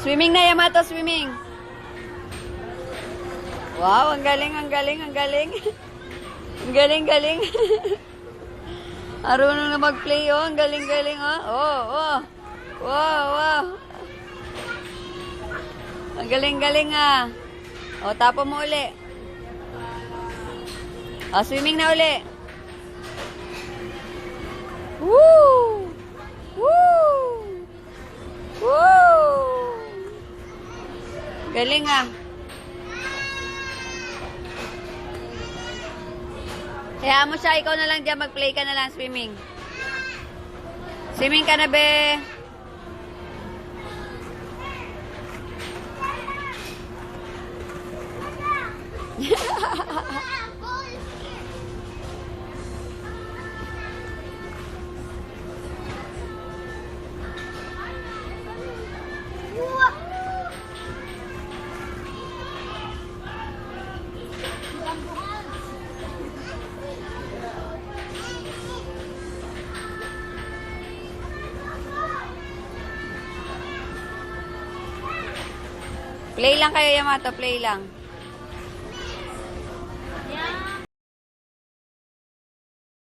Swimming na, Yamato, swimming. Wow, ang galing, ang galing, ang galing. Ang galing, galing. Arunong na mag-play, oh. Ang galing, galing, oh. Oh, oh. Wow, wow. Ang galing, galing, ah. O, tapo mo uli. O, swimming na uli. Woo! Woo! Woo! Galing, ah. Kaya mo siya, ikaw na lang dyan, mag-play ka na lang, swimming. Swimming ka na, be. Play lang kayo, Yamato. Play lang.